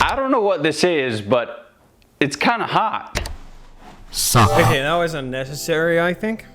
I don't know what this is, but it's kind of hot. Okay, that was unnecessary, I think.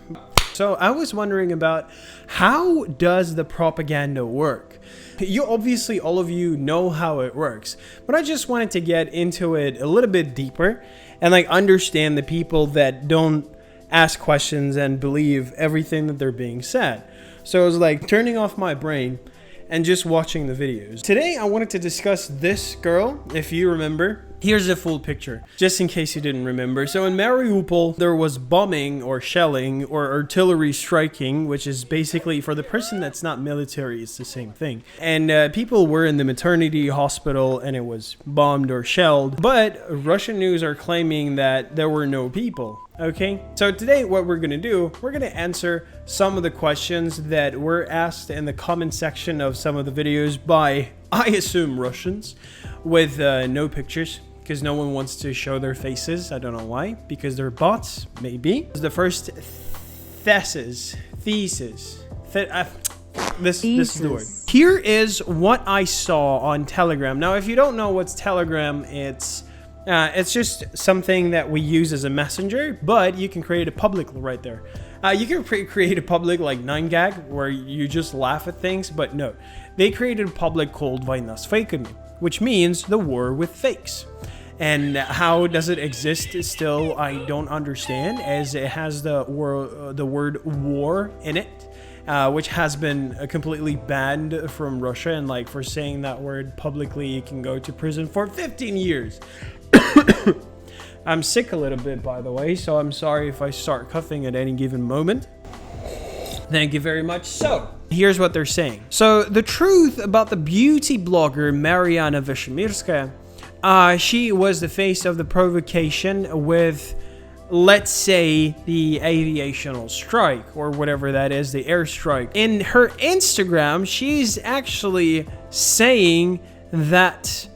So I was wondering about how does the propaganda work? You obviously, all of you know how it works, but I just wanted to get into it a little bit deeper and like understand the people that don't ask questions and believe everything that they're being said. So it was like turning off my brain and just watching the videos. Today I wanted to discuss this girl, if you remember. Here's a full picture, just in case you didn't remember. So in Mariupol, there was bombing or shelling or artillery striking, which is basically, for the person that's not military, it's the same thing. And people were in the maternity hospital and it was bombed or shelled. But Russian news are claiming that there were no people. Okay, so today what we're gonna do, we're gonna answer some of the questions that were asked in the comment section of some of the videos by, I assume, Russians with no pictures, because no one wants to show their faces. I don't know why, because they're bots, maybe. The first thesis. This is the word. Here is what I saw on Telegram. Now, if you don't know what's Telegram, it's just something that we use as a messenger, but you can create a public right there. You can create a public like 9gag where you just laugh at things, but no. They created a public called Vojna s fakami, which means the war with fakes. And how does it exist still, I don't understand, as it has the word war in it, which has been completely banned from Russia, and like for saying that word publicly you can go to prison for 15 years. I'm sick a little bit, by the way, so I'm sorry if I start coughing at any given moment. Thank you very much. So, here's what they're saying. So, the truth about the beauty blogger Mariana Vishamirskaya, she was the face of the provocation with, let's say, the aviational strike, or whatever that is, the airstrike. In her Instagram, she's actually saying that,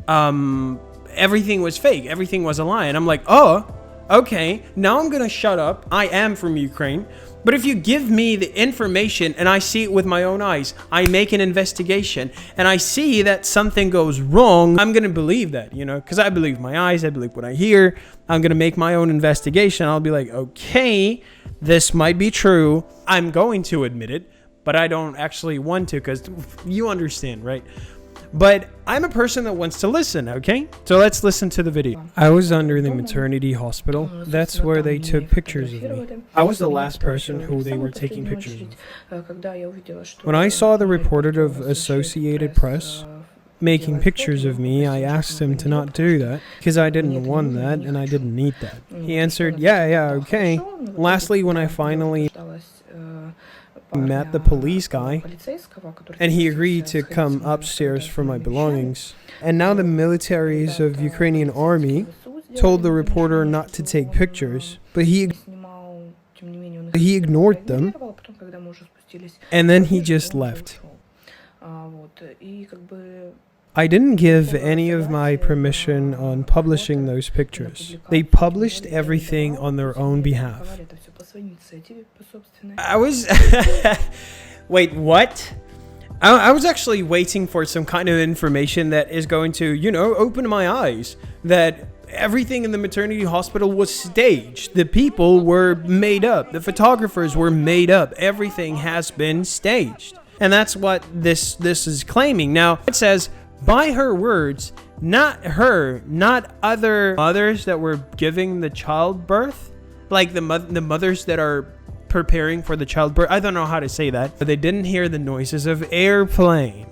everything was fake, everything was a lie. And I'm like, oh, okay, now I'm gonna shut up. I am from Ukraine. But if you give me the information and I see it with my own eyes, I make an investigation and I see that something goes wrong, I'm gonna believe that, you know, because I believe my eyes, I believe what I hear. I'm gonna make my own investigation. I'll be like, okay, this might be true. I'm going to admit it, but I don't actually want to, because you understand, right? But I'm a person that wants to listen, okay? So let's listen to the video. I was under the maternity hospital. That's where they took pictures of me. I was the last person who they were taking pictures of. When I saw the reporter of Associated Press making pictures of me, I asked him to not do that because I didn't want that and I didn't need that. He answered, yeah, okay. Lastly, when I finally met the police guy and he agreed to come upstairs for my belongings, and now the militaries of Ukrainian army told the reporter not to take pictures, but he ignored them and then he just left. I didn't give any of my permission on publishing those pictures. They published everything on their own behalf. I was... Wait, what? I was actually waiting for some kind of information that is going to, you know, open my eyes. That everything in the maternity hospital was staged. The people were made up. The photographers were made up. Everything has been staged. And that's what this is claiming. Now, it says, by her words, not her, not other mothers that were giving the childbirth, like the mothers that are preparing for the childbirth. I don't know how to say that, but they didn't hear the noises of airplane.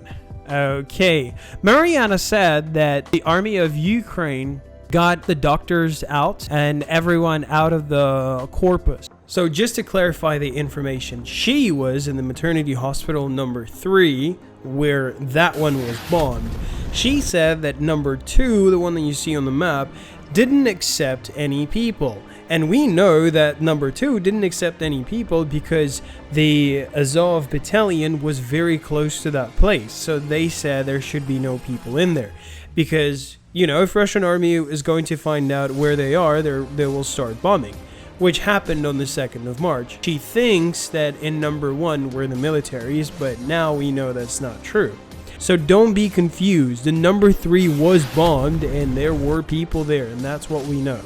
Okay. Mariana said that the army of Ukraine got the doctors out and everyone out of the corpus. So just to clarify the information, she was in the maternity hospital number 3, where that one was bombed. She said that number 2, the one that you see on the map, didn't accept any people. And we know that number 2 didn't accept any people because the Azov battalion was very close to that place. So they said there should be no people in there. Because, you know, if Russian army is going to find out where they are, they will start bombing. Which happened on the 2nd of March. She thinks that in number 1 were the militaries, but now we know that's not true. So don't be confused. The number 3 was bombed and there were people there, and that's what we know.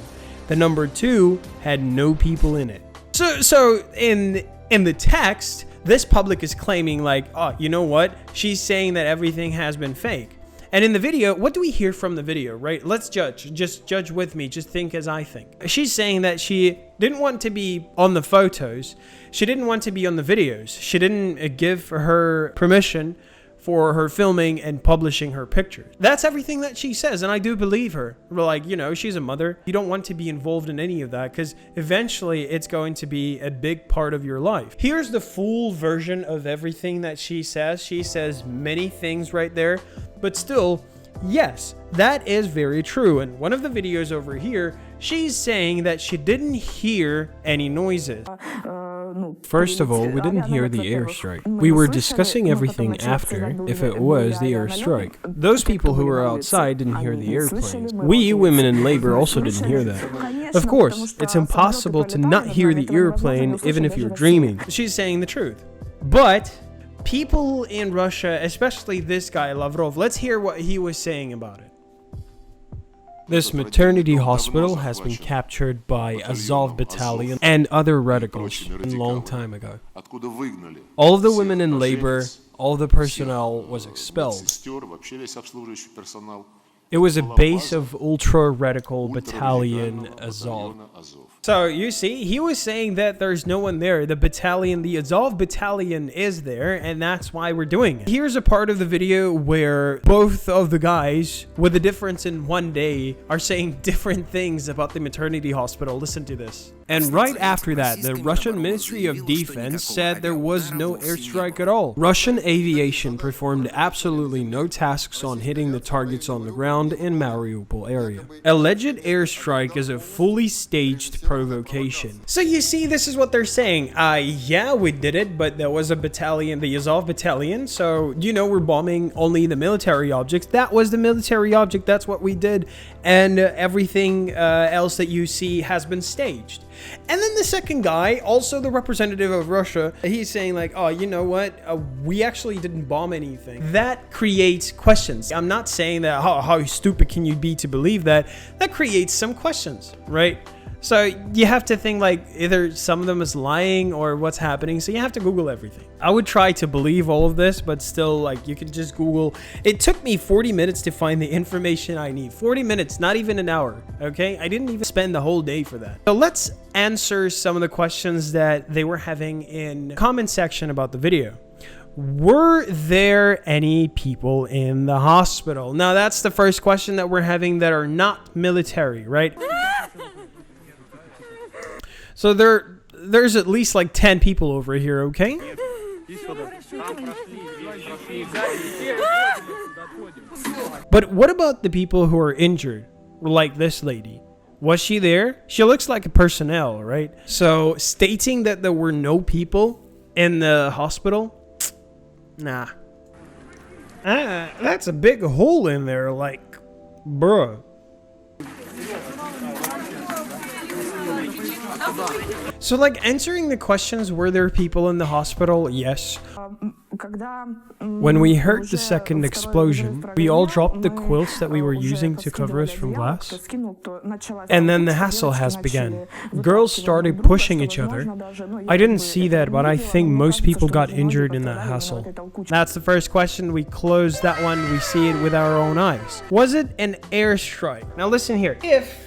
The number 2 had no people in it. So in the text, this public is claiming like, oh, you know what? She's saying that everything has been fake. And in the video, what do we hear from the video, right? Let's judge. Just judge with me. Just think as I think. She's saying that she didn't want to be on the photos. She didn't want to be on the videos. She didn't give her permission for her filming and publishing her pictures. That's everything that she says, and I do believe her. Like, you know, she's a mother. You don't want to be involved in any of that because eventually it's going to be a big part of your life. Here's the full version of everything that she says. She says many things right there, but still, yes, that is very true. And one of the videos over here, she's saying that she didn't hear any noises. First of all, we didn't hear the airstrike. We were discussing everything after, if it was the airstrike. Those people who were outside didn't hear the airplanes. We, women in labor, also didn't hear that. Of course, it's impossible to not hear the airplane even if you're dreaming. She's saying the truth. But people in Russia, especially this guy, Lavrov, let's hear what he was saying about it. This maternity hospital has been captured by Azov battalion and other radicals a long time ago. All of the women in labor, all the personnel was expelled. It was a base of ultra-radical battalion Azov. So you see, he was saying that there's no one there. The battalion, the Azov battalion is there, and that's why we're doing it. Here's a part of the video where both of the guys, with a difference in one day, are saying different things about the maternity hospital. Listen to this. And right after that, the Russian Ministry of Defense said there was no airstrike at all. Russian aviation performed absolutely no tasks on hitting the targets on the ground in Mariupol area. Alleged airstrike is a fully staged provocation. So you see, this is what they're saying. Yeah, we did it, but there was a battalion, the Azov battalion, so, you know, we're bombing only the military objects. That was the military object, that's what we did, and everything else that you see has been staged. And then the second guy, also the representative of Russia, he's saying like, oh, you know what? We actually didn't bomb anything. That creates questions. I'm not saying that, how stupid can you be to believe that? That creates some questions, right? So you have to think like either some of them is lying or what's happening. So you have to Google everything. I would try to believe all of this, but still, like, you can just Google. It took me 40 minutes to find the information I need. 40 minutes, not even an hour. Okay. I didn't even spend the whole day for that. So let's answer some of the questions that they were having in the comment section about the video. Were there any people in the hospital? Now that's the first question that we're having that are not military, right? So there's at least like 10 people over here, okay? But what about the people who are injured? Like this lady. Was she there? She looks like a personnel, right? So stating that there were no people in the hospital? Nah. That's a big hole in there, like, bruh. So, like, answering the questions, were there people in the hospital? Yes. When we heard the second explosion, we all dropped the quilts that we were using to cover us from glass. And then the hassle has begun. Girls started pushing each other. I didn't see that, but I think most people got injured in that hassle. That's the first question. We closed that one. We see it with our own eyes. Was it an airstrike? Now listen here. If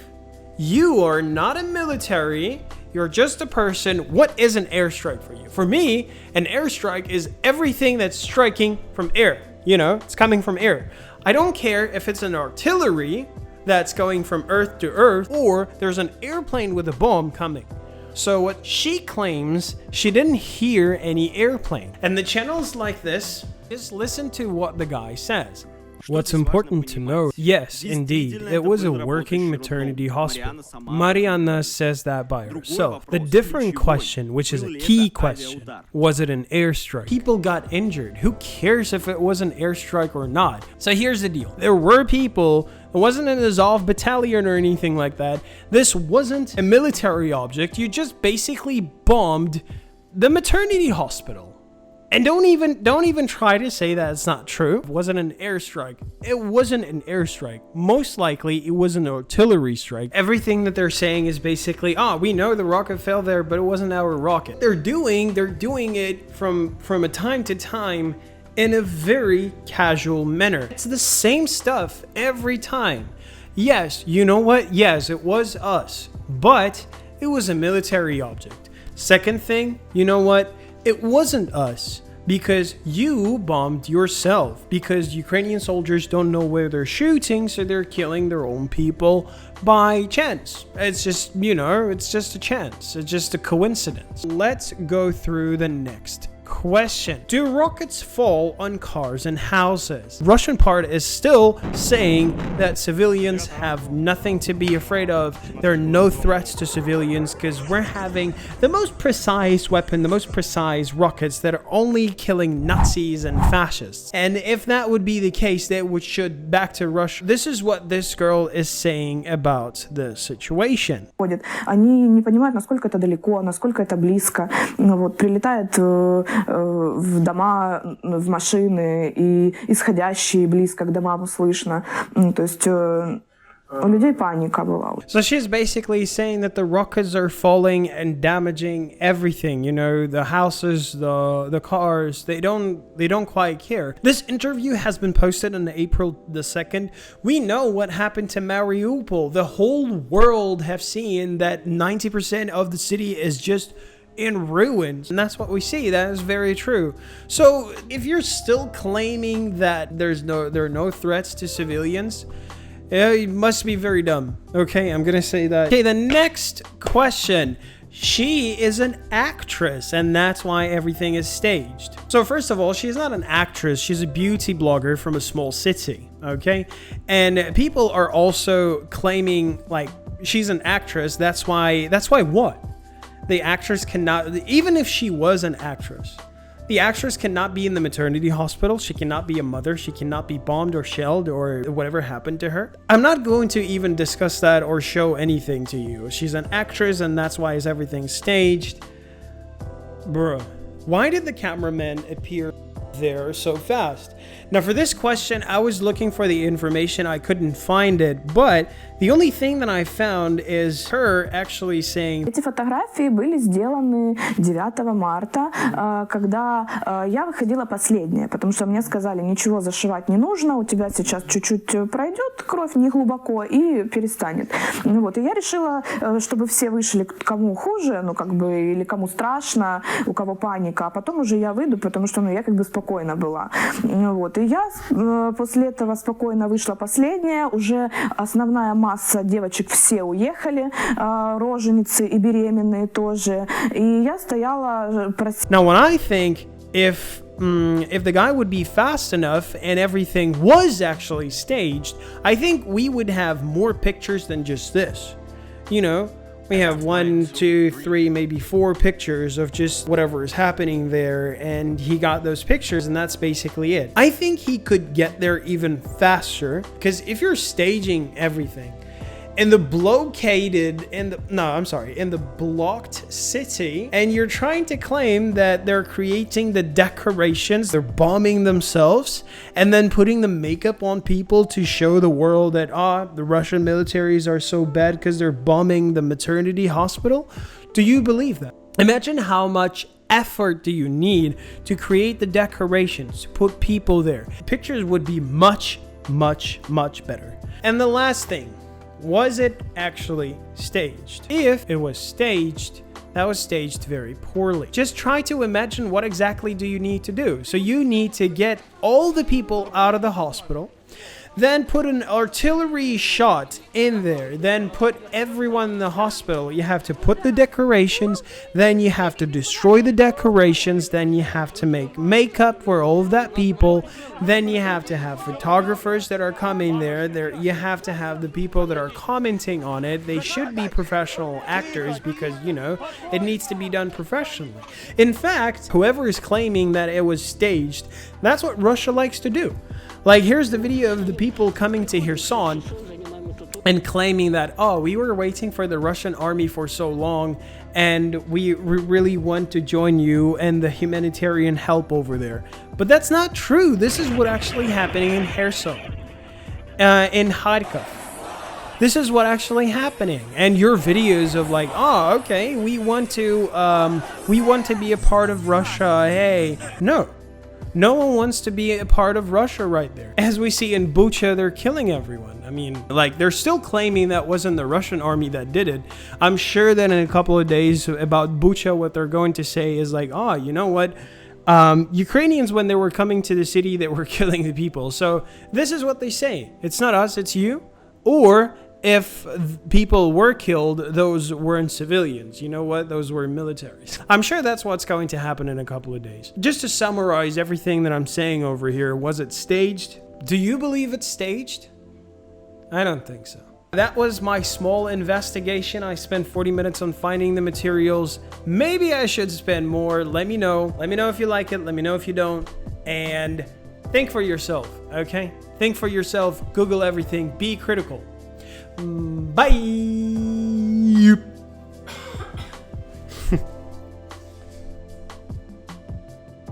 you are not a military, you're just a person, what is an airstrike for you? For me, an airstrike is everything that's striking from air. You know, it's coming from air. I don't care if it's an artillery that's going from earth to earth, or there's an airplane with a bomb coming. So what she claims, she didn't hear any airplane. And the channels like this, just listen to what the guy says. What's important to know, yes, indeed, it was a working maternity hospital. Mariana says that by herself. The different question, which is a key question, was it an airstrike? People got injured. Who cares if it was an airstrike or not? So here's the deal. There were people. It wasn't an Azov battalion or anything like that. This wasn't a military object. You just basically bombed the maternity hospital. And don't even try to say that it's not true. It wasn't an airstrike. It wasn't an airstrike. Most likely, it was an artillery strike. Everything that they're saying is basically, we know the rocket fell there, but it wasn't our rocket. They're doing it from a time to time in a very casual manner. It's the same stuff every time. Yes, you know what? Yes, it was us, but it was a military object. Second thing, you know what? It wasn't us. Because you bombed yourself. Because Ukrainian soldiers don't know where they're shooting, so they're killing their own people by chance. It's just, it's just a chance. It's just a coincidence. Let's go through the next question. Do rockets fall on cars and houses? Russian part is still saying that civilians have nothing to be afraid of. There are no threats to civilians because we're having the most precise weapon, the most precise rockets that are only killing Nazis and fascists. And if that would be the case, they should back to Russia. This is what this girl is saying about the situation. Они не понимают, насколько это далеко, насколько это близко. Вот, прилетает в дома, в машины, и исходящие близко к домам слышно. То есть у людей паника была. So she's basically saying that the rockets are falling and damaging everything, the houses, the cars, they don't quite care. This interview has been posted on April the 2nd. We know what happened to Mariupol. The whole world have seen that 90% of the city is just in ruins, and that's what we see. That is very true. So if you're still claiming that there are no threats to civilians, you must be very dumb. Okay, I'm gonna say that. Okay, the next question. She is an actress, and that's why everything is staged. So first of all, she's not an actress. She's a beauty blogger from a small city, okay? And people are also claiming like she's an actress. That's why what? The actress cannot, even if she was an actress, the actress cannot be in the maternity hospital. She cannot be a mother. She cannot be bombed or shelled or whatever happened to her. I'm not going to even discuss that or show anything to you. She's an actress, and that's why is everything staged. Bruh, why did the cameraman appear there so fast? Now for this question, I was looking for the information. I couldn't find it, but the only thing that I found is her actually saying... Эти фотографии были сделаны 9 марта, когда я выходила последняя, потому что мне сказали, ничего зашивать не нужно, у тебя сейчас чуть-чуть пройдет кровь, не глубоко, и перестанет. Вот, и я решила, чтобы все вышли, кому хуже, или кому страшно, у кого паника, а потом уже я выйду, потому что, я спокойно была. Вот, и я после этого спокойно вышла последняя, уже основная масса девочек все уехали, роженицы и беременные тоже, и я стояла... Now when I think if the guy would be fast enough and everything was actually staged, I think we would have more pictures than just this. We have 1, 2, 3, maybe 4 pictures of just whatever is happening there, and he got those pictures, and that's basically it. I think he could get there even faster, because if you're staging everything in the blocked city, and you're trying to claim that they're creating the decorations, they're bombing themselves, and then putting the makeup on people to show the world that the Russian militaries are so bad because they're bombing the maternity hospital. Do you believe that? Imagine how much effort do you need to create the decorations, to put people there. Pictures would be much, much, much better. And the last thing, was it actually staged? If it was staged, that was staged very poorly. Just try to imagine what exactly do you need to do. So you need to get all the people out of the hospital, then put an artillery shot in there, then put everyone in the hospital. You have to put the decorations, then you have to destroy the decorations, then you have to make makeup for all of that people, then you have to have photographers that are coming there. You have to have the people that are commenting on it. They should be professional actors because, it needs to be done professionally. In fact, whoever is claiming that it was staged, that's what Russia likes to do. Like, here's the video of the people coming to Kherson, and claiming that, oh, we were waiting for the Russian army for so long and we really want to join you and the humanitarian help over there. But that's not true. This is what actually happening in Kherson, in Kharkov. This is what actually happening. And your videos of like, oh, okay, we want to be a part of Russia. Hey, no. No one wants to be a part of Russia right there. As we see in Bucha, they're killing everyone. I mean, like, they're still claiming that wasn't the Russian army that did it. I'm sure that in a couple of days about Bucha, what they're going to say is like, oh, you know what? Ukrainians, when they were coming to the city, they were killing the people. So this is what they say. It's not us, it's you. Or if people were killed, those weren't civilians. You know what? Those were militaries. I'm sure that's what's going to happen in a couple of days. Just to summarize everything that I'm saying over here, was it staged? Do you believe it's staged? I don't think so. That was my small investigation. I spent 40 minutes on finding the materials. Maybe I should spend more. Let me know. Let me know if you like it. Let me know if you don't. And think for yourself, okay? Think for yourself. Google everything. Be critical. Bye.